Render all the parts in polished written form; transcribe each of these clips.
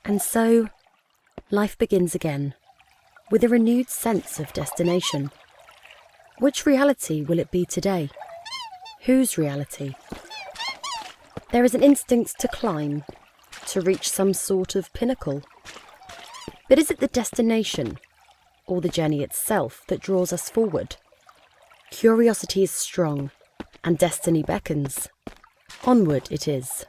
And so, life begins again, with a renewed sense of destination. Which reality will it be today? Whose reality? There is an instinct to climb, to reach some sort of pinnacle. But is it the destination, or the journey itself, that draws us forward? Curiosity is strong, and destiny beckons. Onward it is.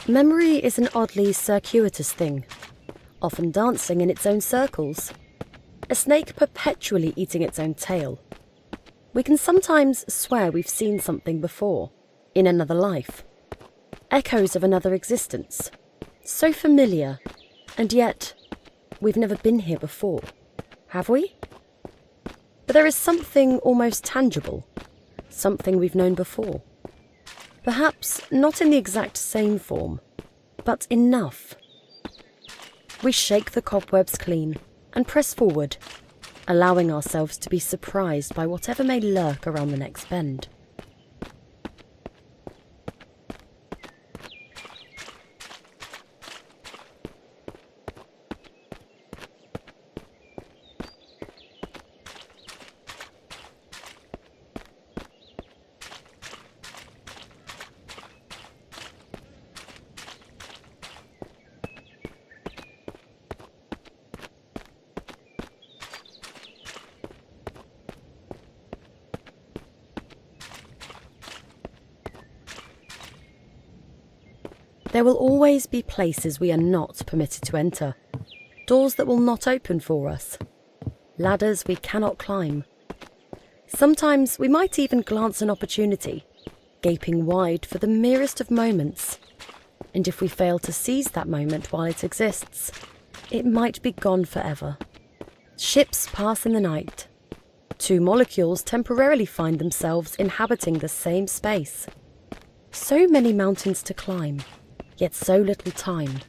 Memory is an oddly circuitous thing, often dancing in its own circles. A snake perpetually eating its own tail. We can sometimes swear we've seen something before, in another life. Echoes of another existence. So familiar, and yet we've never been here before, have we? But there is something almost tangible, something we've known before. Perhaps not in the exact same form, but enough. We shake the cobwebs clean and press forward, allowing ourselves to be surprised by whatever may lurk around the next bend. There will always be places we are not permitted to enter, doors that will not open for us, ladders we cannot climb. Sometimes we might even glance an opportunity, gaping wide for the merest of moments, and if we fail to seize that moment while it exists, it might be gone forever. Ships pass in the night. Two molecules temporarily find themselves inhabiting the same space. So many mountains to climb, yet so little time.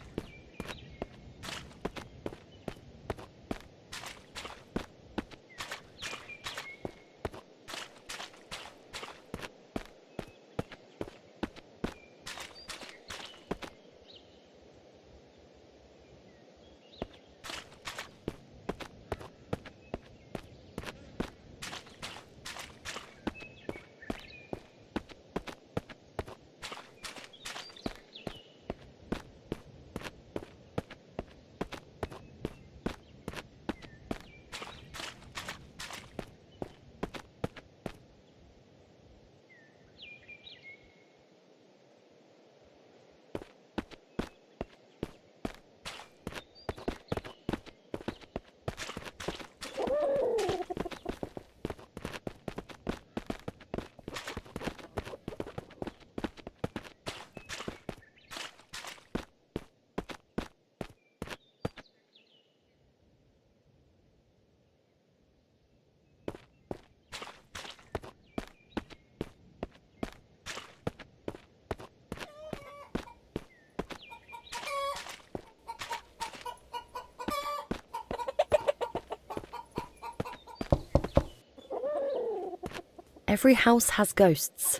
Every house has ghosts.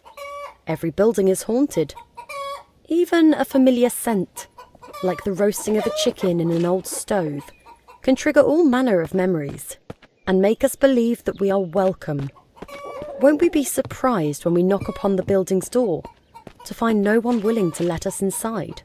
Every building is haunted. Even a familiar scent, like the roasting of a chicken in an old stove, can trigger all manner of memories and make us believe that we are welcome. Won't we be surprised when we knock upon the building's door to find no one willing to let us inside?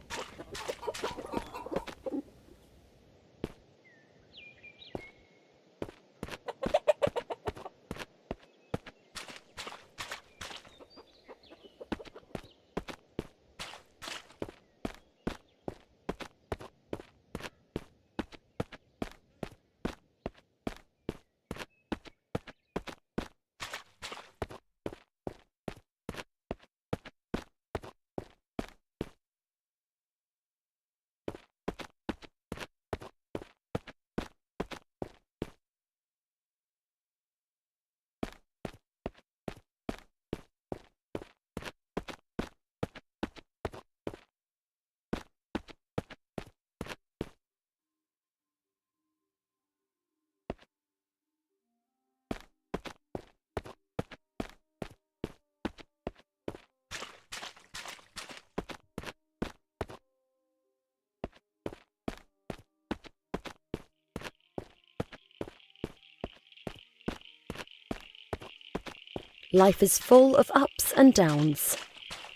Life is full of ups and downs.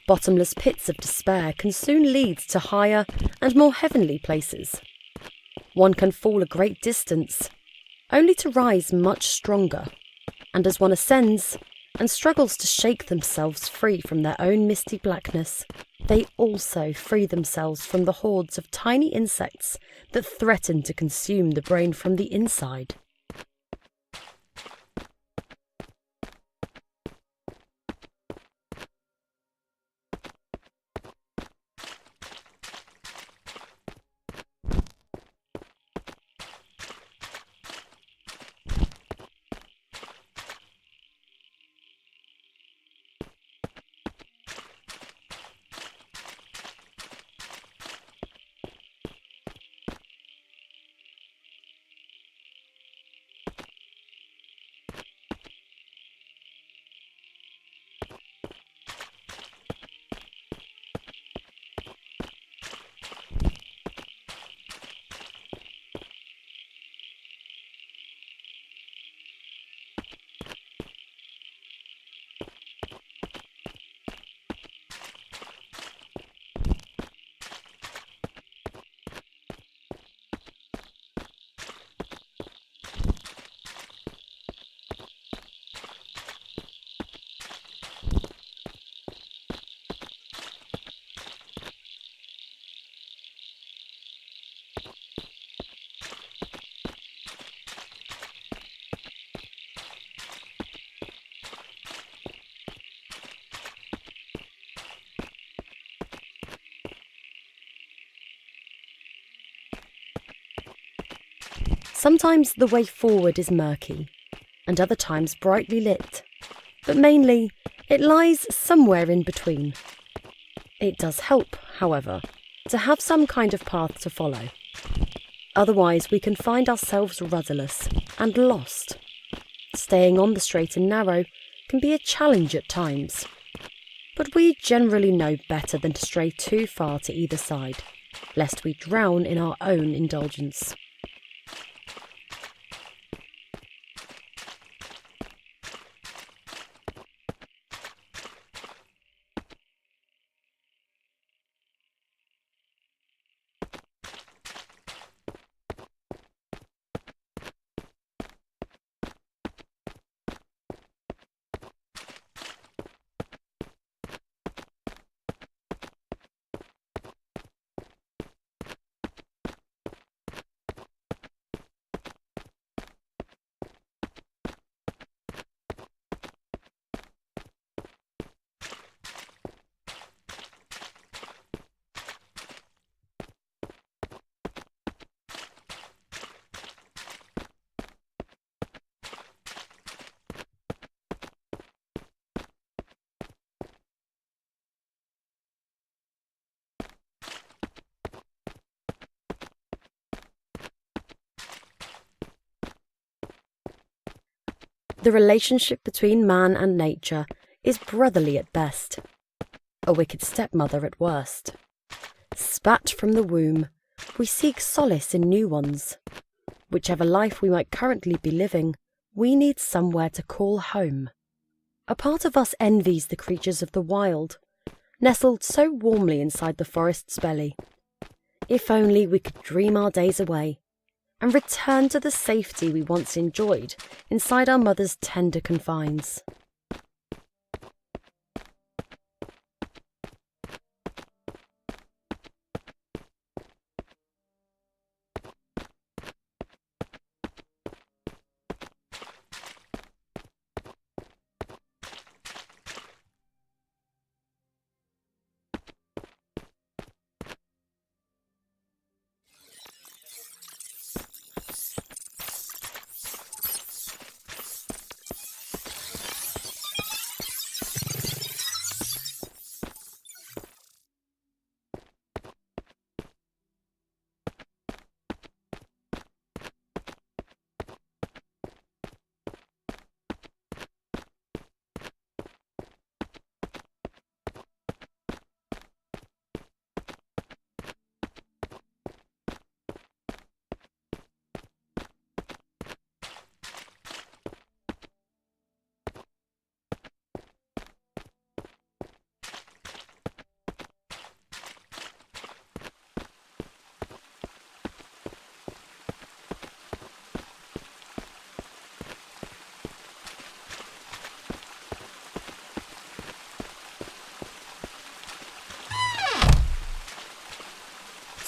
Bottomless pits of despair can soon lead to higher and more heavenly places. One can fall a great distance, only to rise much stronger, and as one ascends and struggles to shake themselves free from their own misty blackness, they also free themselves from the hordes of tiny insects that threaten to consume the brain from the inside. Sometimes the way forward is murky, and other times brightly lit, but mainly it lies somewhere in between. It does help, however, to have some kind of path to follow. Otherwise we can find ourselves rudderless and lost. Staying on the straight and narrow can be a challenge at times, but we generally know better than to stray too far to either side, lest we drown in our own indulgence. The relationship between man and nature is brotherly at best, a wicked stepmother at worst. Spat from the womb, we seek solace in new ones. Whichever life we might currently be living, we need somewhere to call home. A part of us envies the creatures of the wild, nestled so warmly inside the forest's belly. If only we could dream our days away and return to the safety we once enjoyed inside our mother's tender confines.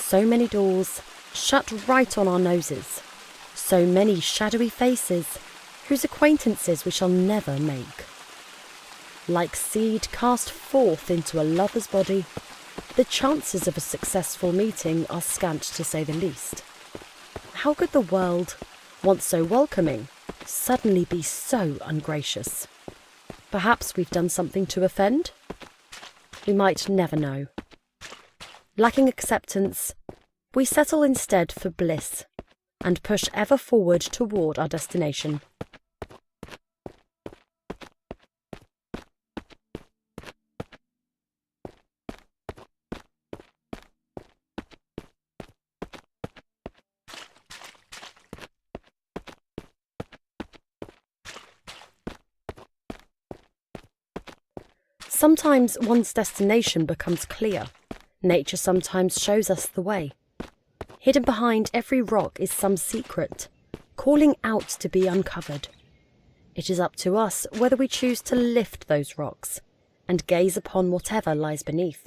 So many doors shut right on our noses. So many shadowy faces whose acquaintances we shall never make. Like seed cast forth into a lover's body, the chances of a successful meeting are scant to say the least. How could the world, once so welcoming, suddenly be so ungracious? Perhaps we've done something to offend? We might never know. Lacking acceptance, we settle instead for bliss and push ever forward toward our destination. Sometimes one's destination becomes clear. Nature sometimes shows us the way. Hidden behind every rock is some secret, calling out to be uncovered. It is up to us whether we choose to lift those rocks and gaze upon whatever lies beneath.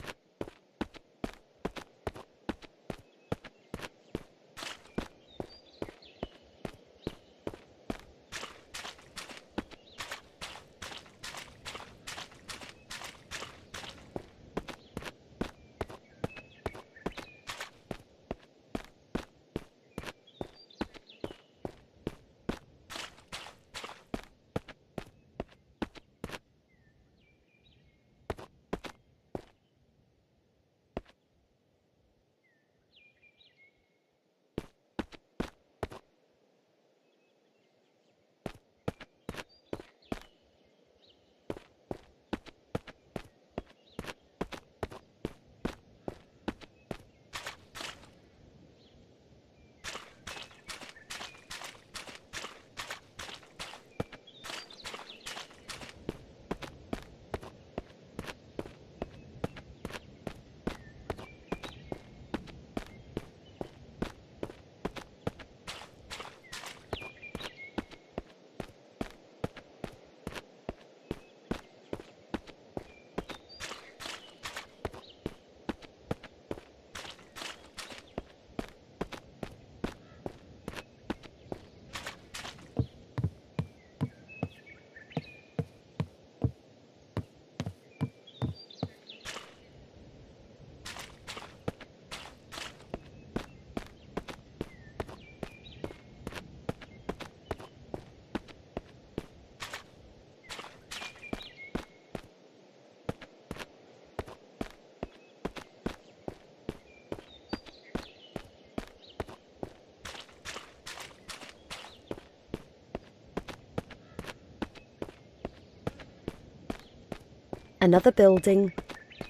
Another building.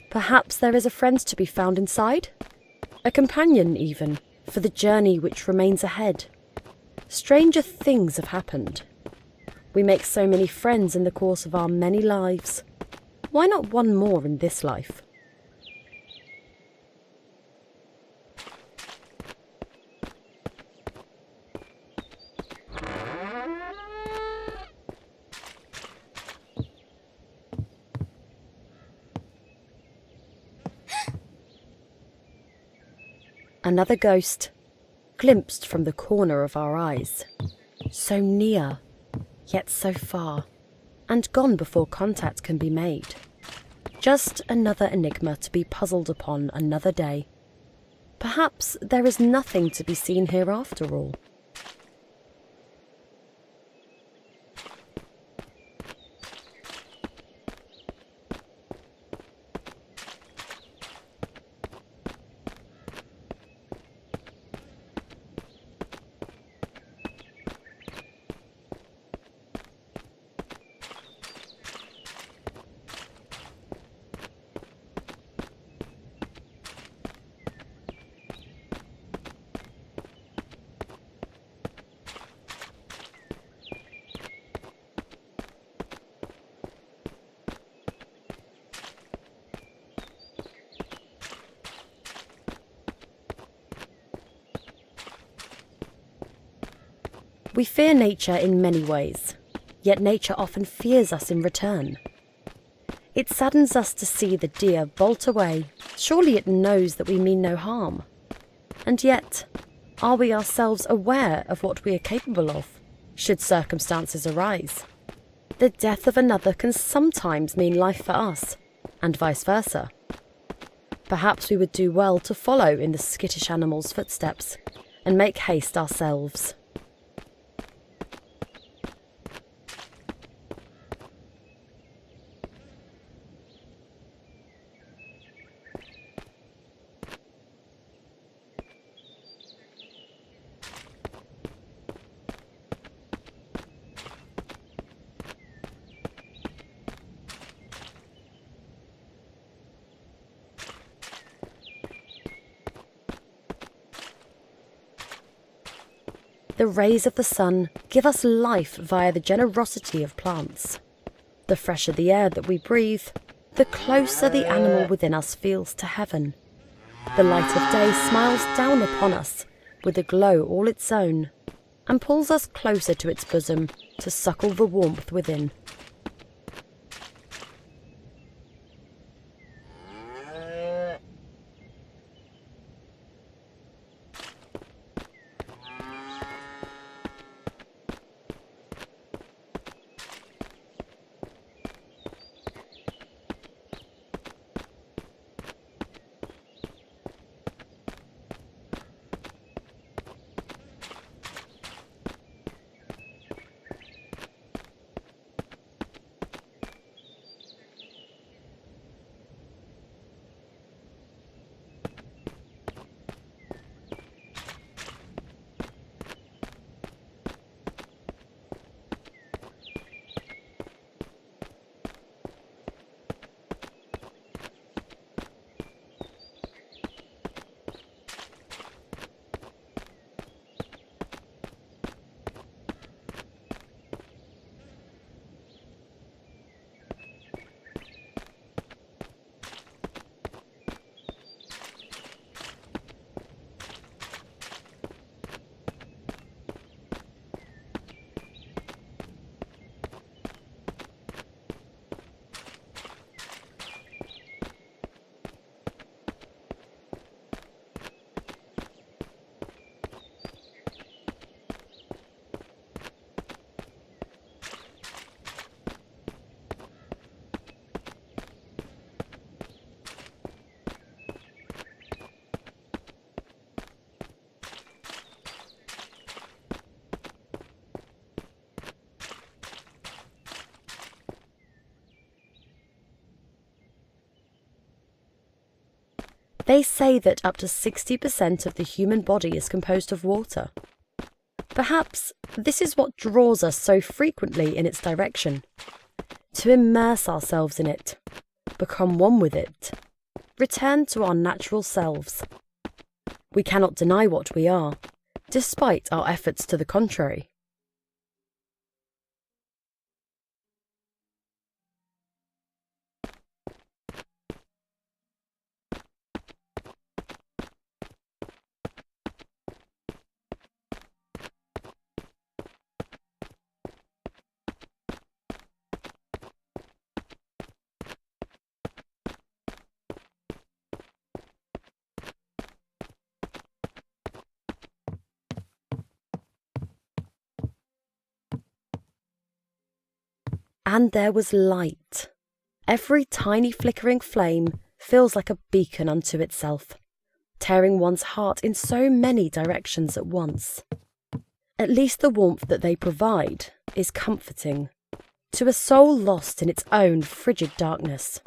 Perhaps there is a friend to be found inside? A companion, even, for the journey which remains ahead. Stranger things have happened. We make so many friends in the course of our many lives. Why not one more in this life? Another ghost, glimpsed from the corner of our eyes. So near, yet so far, and gone before contact can be made. Just another enigma to be puzzled upon another day. Perhaps there is nothing to be seen here after all. We fear nature in many ways, yet nature often fears us in return. It saddens us to see the deer bolt away. Surely it knows that we mean no harm. And yet, are we ourselves aware of what we are capable of, should circumstances arise? The death of another can sometimes mean life for us, and vice versa. Perhaps we would do well to follow in the skittish animal's footsteps, and make haste ourselves. The rays of the sun give us life via the generosity of plants. The fresher the air that we breathe, the closer the animal within us feels to heaven. The light of day smiles down upon us with a glow all its own, and pulls us closer to its bosom to suckle the warmth within. They say that up to 60% of the human body is composed of water. Perhaps this is what draws us so frequently in its direction, to immerse ourselves in it, become one with it, return to our natural selves. We cannot deny what we are, despite our efforts to the contrary. And there was light. Every tiny flickering flame feels like a beacon unto itself, tearing one's heart in so many directions at once. At least the warmth that they provide is comforting to a soul lost in its own frigid darkness.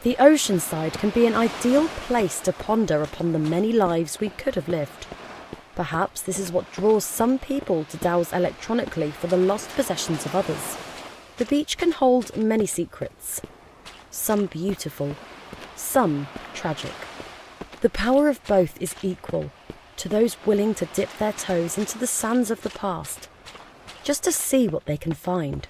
The ocean side can be an ideal place to ponder upon the many lives we could have lived. Perhaps this is what draws some people to dowse electronically for the lost possessions of others. The beach can hold many secrets, some beautiful, some tragic. The power of both is equal to those willing to dip their toes into the sands of the past, just to see what they can find.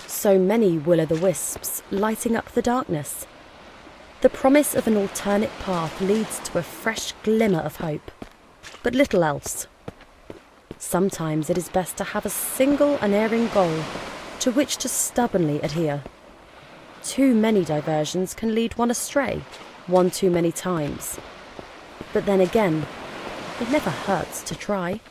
So many will-o'-the-wisps lighting up the darkness. The promise of an alternate path leads to a fresh glimmer of hope. but little else. Sometimes it is best to have a single unerring goal to which to stubbornly adhere. Too many diversions can lead one astray, one too many times. But then again, it never hurts to try.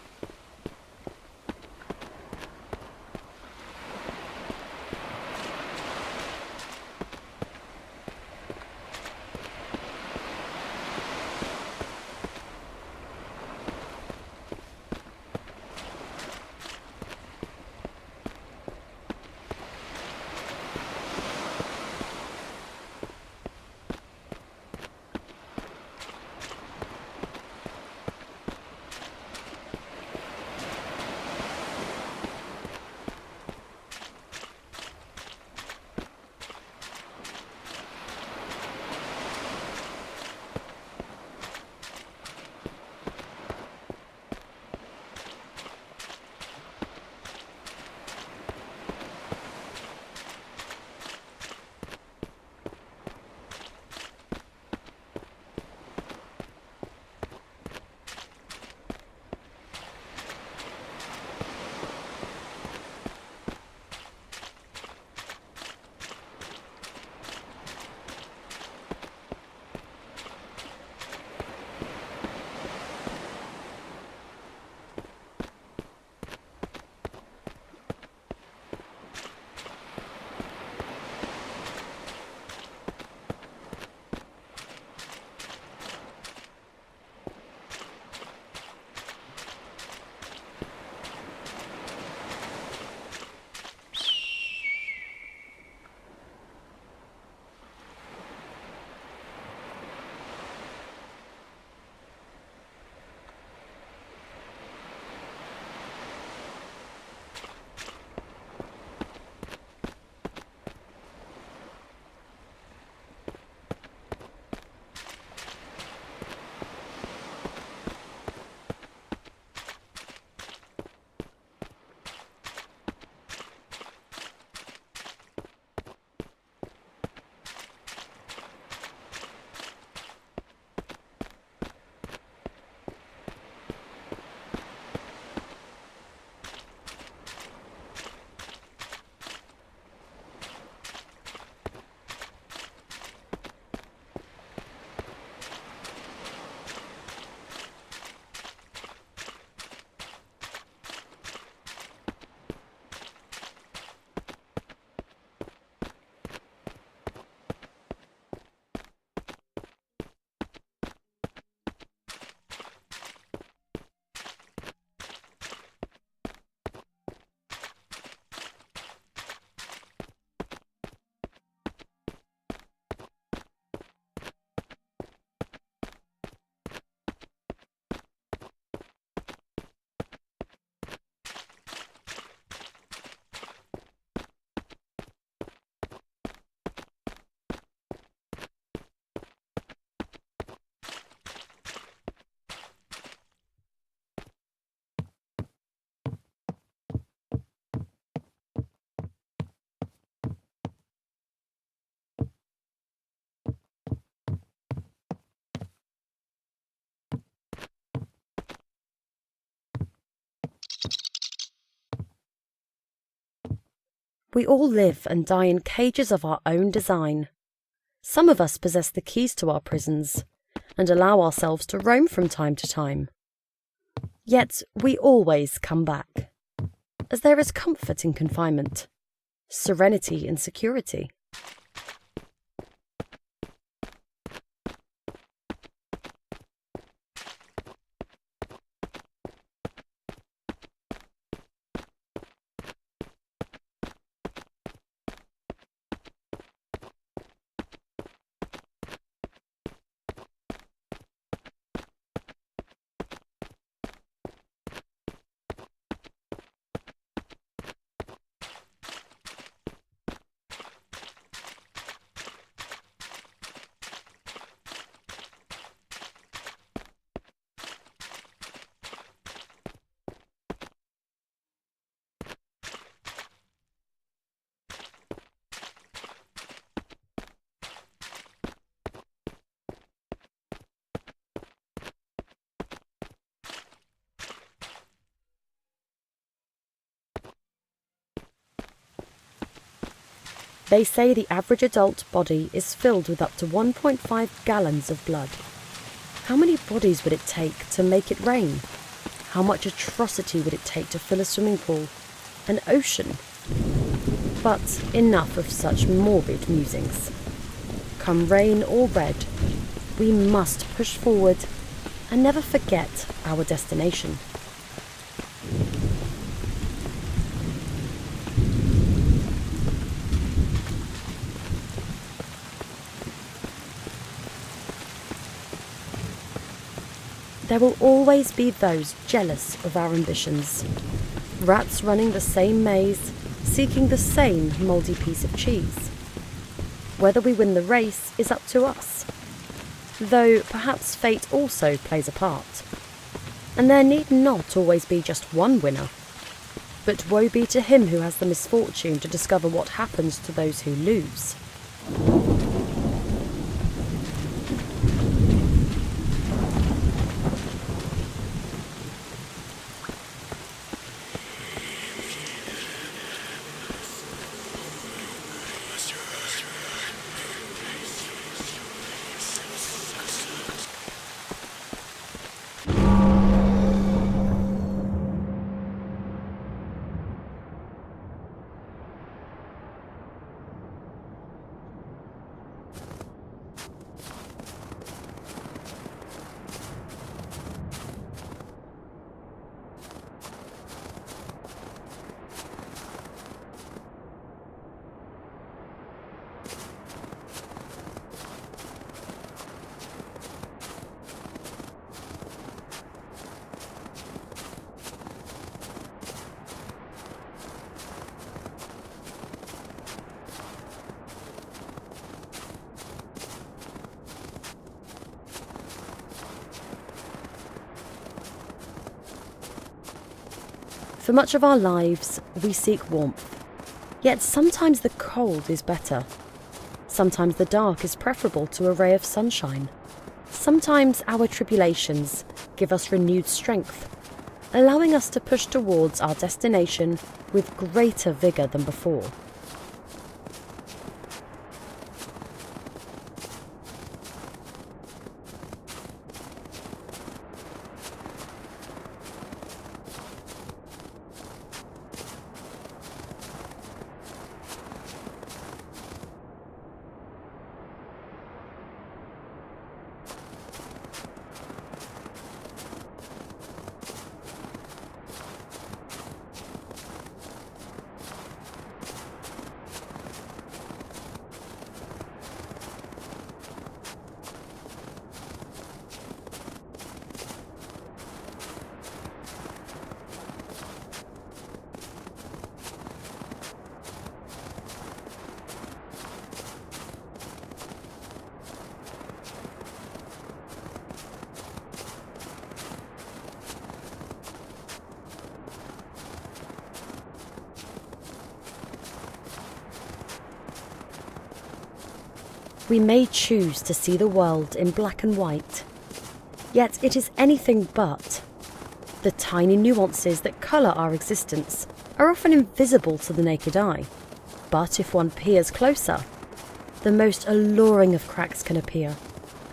We all live and die in cages of our own design. Some of us possess the keys to our prisons and allow ourselves to roam from time to time. Yet we always come back, as there is comfort in confinement, serenity in security. They say the average adult body is filled with up to 1.5 gallons of blood. How many bodies would it take to make it rain? How much atrocity would it take to fill a swimming pool? An ocean? But enough of such morbid musings. Come rain or red, we must push forward and never forget our destination. There will always be those jealous of our ambitions. Rats running the same maze, seeking the same mouldy piece of cheese. Whether we win the race is up to us, though perhaps fate also plays a part. And there need not always be just one winner, but woe be to him who has the misfortune to discover what happens to those who lose. For much of our lives, we seek warmth. Yet sometimes the cold is better. Sometimes the dark is preferable to a ray of sunshine. Sometimes our tribulations give us renewed strength, allowing us to push towards our destination with greater vigour than before. We may choose to see the world in black and white, yet it is anything but. The tiny nuances that colour our existence are often invisible to the naked eye, but if one peers closer, the most alluring of cracks can appear,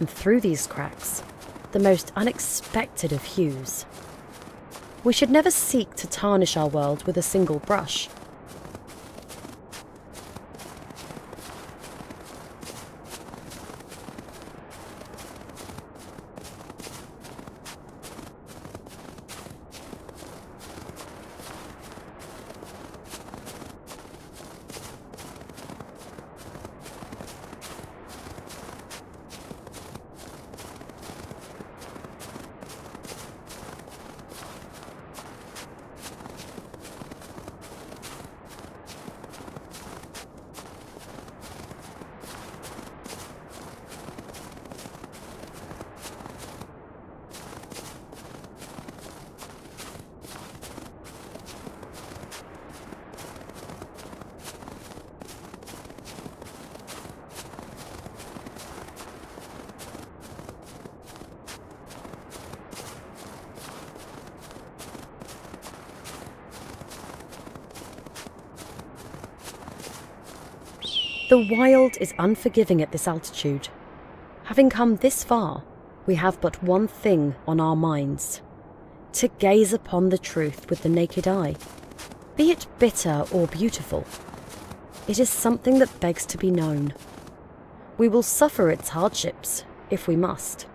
and through these cracks, the most unexpected of hues. We should never seek to tarnish our world with a single brush. The wild is unforgiving at this altitude. Having come this far, we have but one thing on our minds: to gaze upon the truth with the naked eye. Be it bitter or beautiful, it is something that begs to be known. We will suffer its hardships if we must.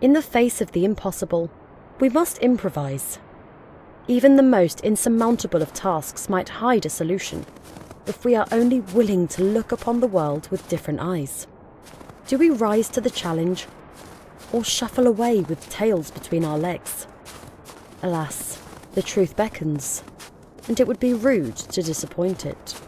In the face of the impossible, we must improvise. Even the most insurmountable of tasks might hide a solution, if we are only willing to look upon the world with different eyes. Do we rise to the challenge, or shuffle away with tails between our legs? Alas, the truth beckons, and it would be rude to disappoint it.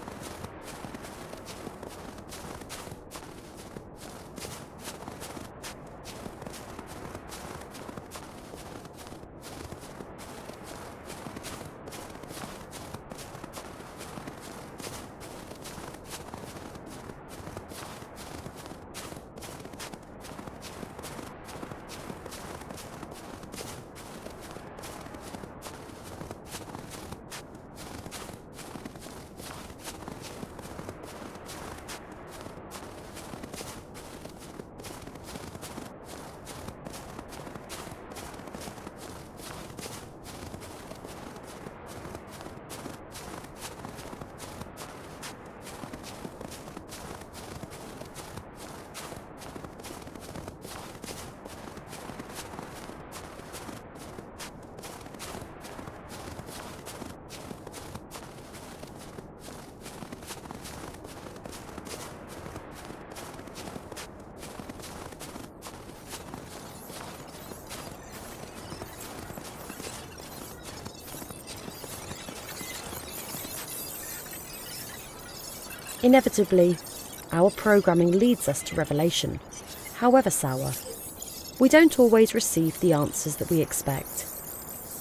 Inevitably, our programming leads us to revelation, however sour. We don't always receive the answers that we expect.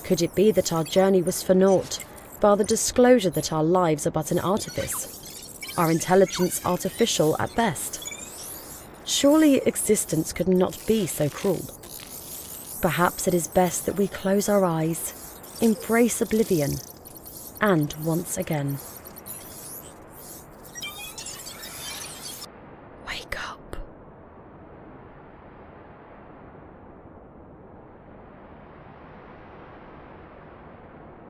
Could it be that our journey was for naught, bar the disclosure that our lives are but an artifice, our intelligence artificial at best? Surely existence could not be so cruel. Perhaps it is best that we close our eyes, embrace oblivion, and once again